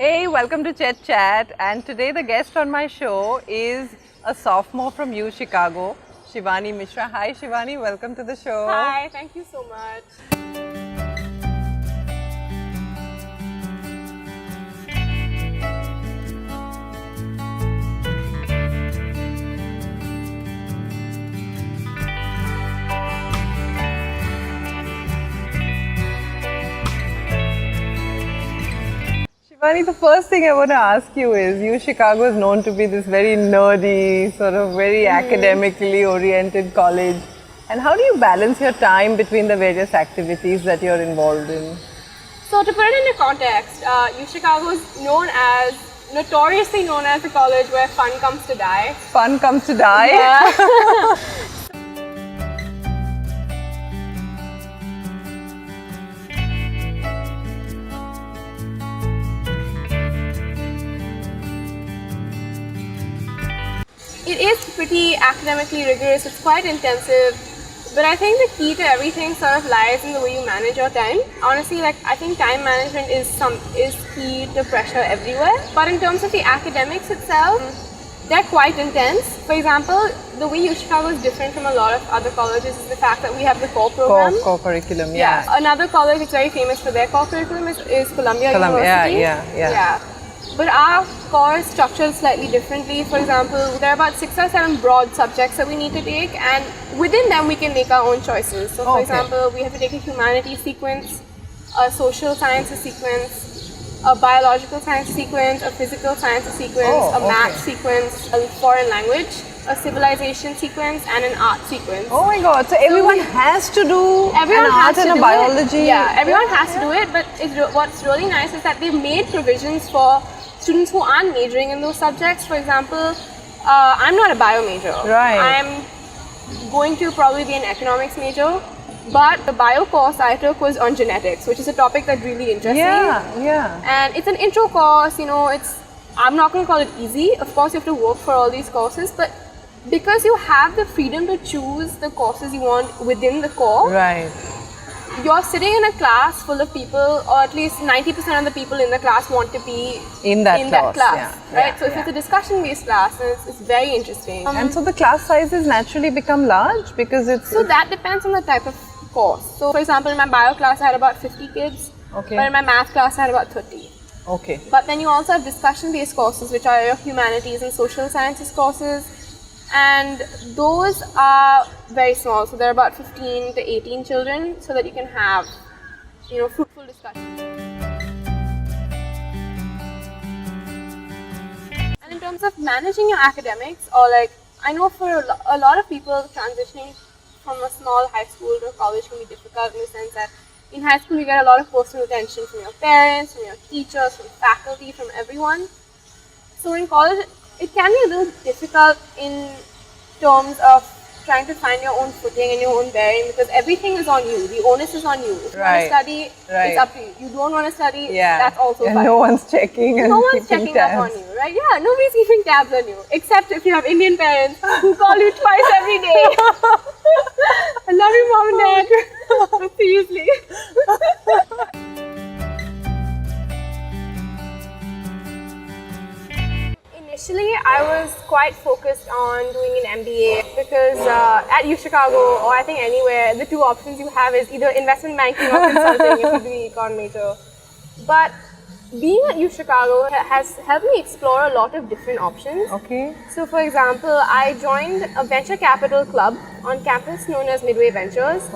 Hey, welcome to Chet Chat, and today the guest on my show is a sophomore from U Chicago, Shivani Mishra. Hi Shivani, welcome to the show. Hi, thank you so much. Shivani, the first thing I want to ask you is, U Chicago is known to be this very nerdy, sort of very academically oriented college. And how do you balance your time between the various activities that you're involved in? So to put it into context, U Chicago is notoriously known as the college where fun comes to die. Fun comes to die? Yeah. It is pretty academically rigorous, it's quite intensive, but I think the key to everything sort of lies in the way you manage your time. Honestly, I think time management is key to pressure everywhere. But in terms of the academics itself, they're quite intense. For example, the way U Chicago is different from a lot of other colleges is the fact that we have the core program. Core curriculum, yeah. Another college that's very famous for their core curriculum is Columbia University. Yeah. But our core is structured slightly differently. For example, there are about 6 or 7 broad subjects that we need to take, and within them we can make our own choices. So for example, we have to take a humanities sequence, a social sciences sequence, a biological science sequence, a physical sciences sequence, a math sequence, a foreign language, a civilization sequence, and an art sequence. Oh my god, so everyone has to do an art and a biology? Yeah, everyone has to do it, but what's really nice is that they've made provisions for students who aren't majoring in those subjects. For example, I'm not a bio major. Right. I'm going to probably be an economics major, but the bio course I took was on genetics, which is a topic that really interests me. Yeah. And it's an intro course, I'm not going to call it easy. Of course, you have to work for all these courses, but because you have the freedom to choose the courses you want within the core, right. You're sitting in a class full of people, or at least 90% of the people in the class want to be in that class. Right? So if it's a discussion-based class, then it's very interesting. And so the class sizes naturally become large because So that depends on the type of course. So for example, in my bio class I had about 50 kids, but in my math class I had about 30. Okay. But then you also have discussion-based courses, which are your humanities and social sciences courses. And those are very small, so they're about 15 to 18 children, so that you can have, fruitful discussions. And in terms of managing your academics, I know for a lot of people, transitioning from a small high school to a college can be difficult in the sense that in high school you get a lot of personal attention from your parents, from your teachers, from faculty, from everyone. So in college, it can be a little difficult in terms of trying to find your own footing and your own bearing, because everything is on you. The onus is on you. If you want to study, it's up to you. You don't want to study, that's also fine. No one's checking and no one's checking tabs. up on you, right? Yeah, nobody's keeping tabs on you, except if you have Indian parents who call you twice every day. I love you, mom and dad. But seriously. Initially, I was quite focused on doing an MBA because at U Chicago, or I think anywhere, the two options you have is either investment banking or consulting if you do the econ major. But being at U Chicago has helped me explore a lot of different options. Okay. So for example, I joined a venture capital club on campus known as Midway Ventures,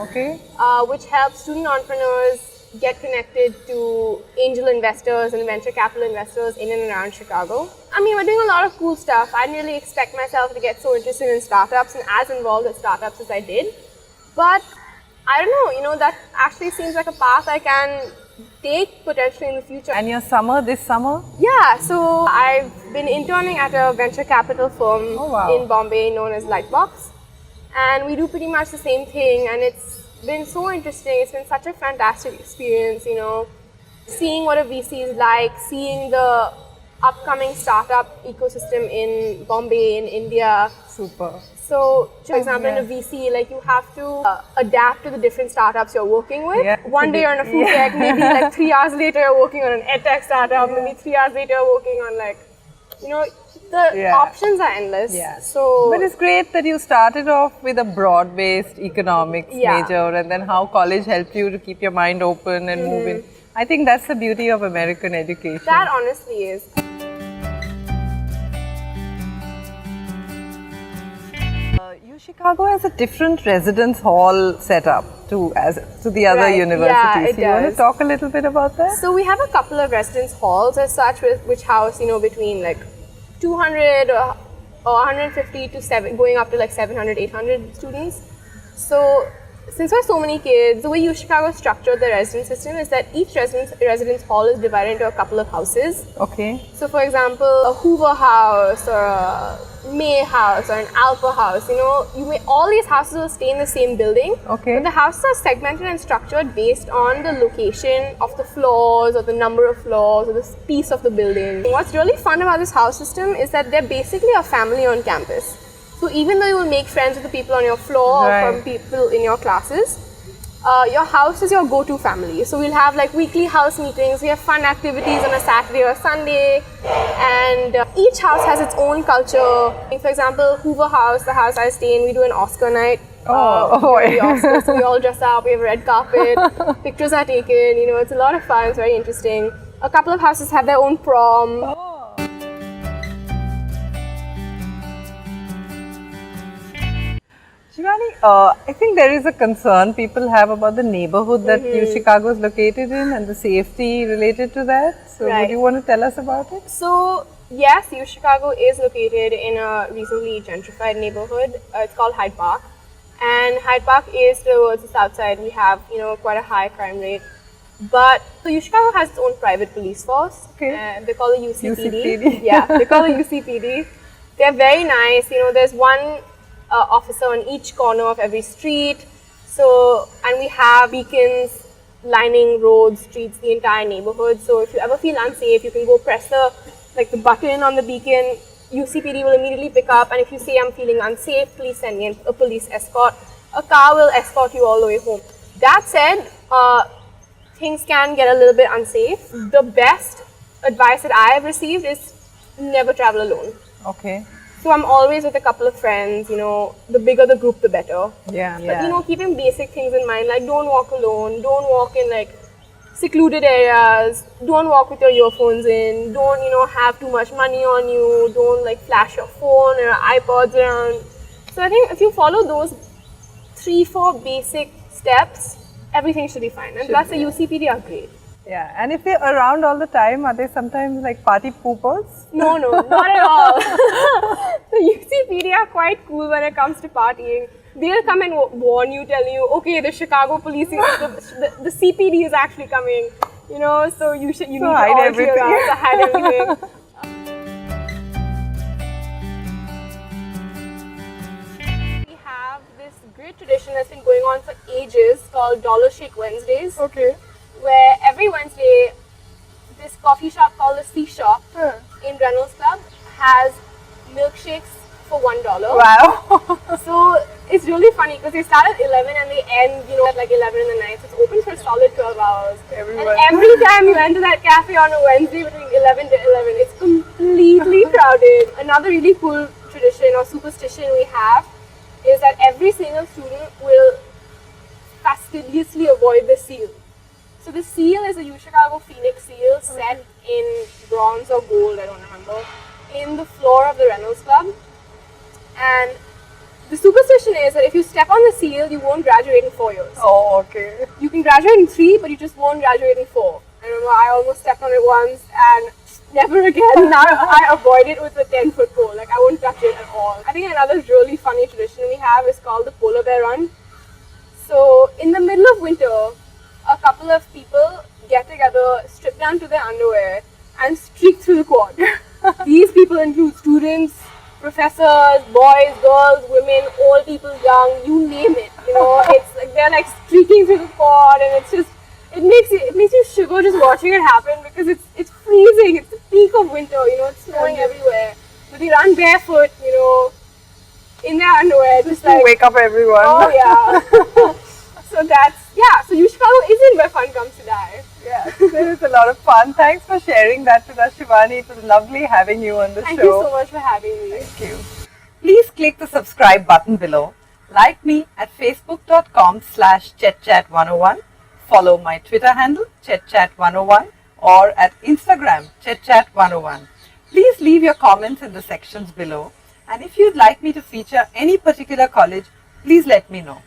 which helps student entrepreneurs get connected to angel investors and venture capital investors in and around Chicago. I mean, we're doing a lot of cool stuff. I didn't really expect myself to get so interested in startups and as involved with startups as I did. But I don't know, that actually seems like a path I can take potentially in the future. And your summer, this summer? Yeah, so I've been interning at a venture capital firm in Bombay known as Lightbox. And we do pretty much the same thing, and it's been so interesting. It's been such a fantastic experience, seeing what a VC is like, seeing the upcoming startup ecosystem in Bombay, in India. Super. So, for example, yeah. in a VC, like you have to adapt to the different startups you're working with. Yeah. One day you're on a food tech, maybe like 3 hours later you're working on an edtech startup, maybe 3 hours later you're working on like, you know, the options are endless. Yeah. So, But it's great that you started off with a broad-based economics major, and then how college helped you to keep your mind open and move in. I think that's the beauty of American education. that honestly is. Chicago has a different residence hall setup to the other Right. universities. Yeah, it So you want to does. talk a little bit about that? So we have a couple of residence halls as such, which house, you know, between like 200 or 150 to going up to like 700, 800 students. So since we're so many kids, the way U Chicago structured the residence system is that each residence hall is divided into a couple of houses. Okay. So for example, a Hoover house or a May house or an Alpha house, you know, all these houses will stay in the same building. Okay. But the houses are segmented and structured based on the location of the floors or the number of floors or the piece of the building. What's really fun about this house system is that they're basically a family on campus. So even though you will make friends with the people on your floor or from people in your classes, your house is your go-to family. So we'll have like weekly house meetings, we have fun activities on a Saturday or Sunday, and each house has its own culture. For example, Hoover House, the house I stay in, we do an Oscar night. During the Oscars, so we all dress up, we have a red carpet, pictures are taken, you know, it's a lot of fun, it's very interesting. A couple of houses have their own prom. Shivani, I think there is a concern people have about the neighborhood that U Chicago is located in and the safety related to that. So would you want to tell us about it? So yes, U Chicago is located in a recently gentrified neighborhood. It's called Hyde Park. And Hyde Park is towards the south side. We have, you know, quite a high crime rate. But so U Chicago has its own private police force. Okay. They call it UCPD. UCPD. Yeah, they call it UCPD. They're very nice. You know, there's one officer on each corner of every street. So, and we have beacons lining roads, streets, the entire neighborhood. So if you ever feel unsafe, you can go press the button on the beacon. UCPD will immediately pick up, and if you say I'm feeling unsafe, please send me a police escort. A car will escort you all the way home. That said, things can get a little bit unsafe. The best advice that I have received is never travel alone. Okay. So I'm always with a couple of friends, you know, the bigger the group, the better. Yeah. But you know, keeping basic things in mind, like don't walk alone, don't walk in like secluded areas, don't walk with your earphones in, don't, you know, have too much money on you, don't like flash your phone or your iPods around. So I think if you follow those 3-4 basic steps, everything should be fine. And plus the UCPD are great. Yeah, and if they're around all the time, are they sometimes like party poopers? No, not at all. The UCPD are quite cool when it comes to partying. They'll come and warn you, tell you, okay, the Chicago police, the CPD is actually coming, you know, so you need to hide all everything. clear out, to hide everything. We have this great tradition that's been going on for ages called Dollar Shake Wednesdays. Okay. Where every Wednesday, this coffee shop called the Sea Shop in Reynolds Club has milkshakes for $1. Wow. So it's really funny because they start at 11 and they end, you know, at like 11 in the night. So it's open for a solid 12 hours. And every time you enter that cafe on a Wednesday between 11 to 11, it's completely crowded. Another really cool tradition or superstition we have is that every single student will fastidiously avoid the seal. So the seal is a U Chicago Phoenix seal set in bronze or gold, I don't remember, in the floor of the Reynolds Club. And the superstition is that if you step on the seal, you won't graduate in 4 years. Oh, okay. You can graduate in 3, but you just won't graduate in 4. I remember I almost stepped on it once and never again. Now I avoid it with a 10-foot pole. Like I won't touch it at all. I think another really funny tradition we have is called the Polar Bear Run. So in the middle of winter, a couple of people get together, strip down to their underwear, and streak through the quad. These people include students, professors, boys, girls, women, old people, young, you name it. You know, it's like they're like streaking through the quad, and it makes you shiver just watching it happen because it's freezing. It's the peak of winter. You know, it's snowing everywhere. But they run barefoot. You know, in their underwear, just To like wake up everyone. oh yeah. So so U Chicago isn't where fun comes to die. Yeah, it was a lot of fun. Thanks for sharing that with us, Shivani. It was lovely having you on the Thank show. you so much for having me. Thank you. Please click the subscribe button below. Like me at facebook.com/ChetChat101. Follow my Twitter handle, ChetChat101, or at Instagram, ChetChat101. Please leave your comments in the sections below. And if you'd like me to feature any particular college, please let me know.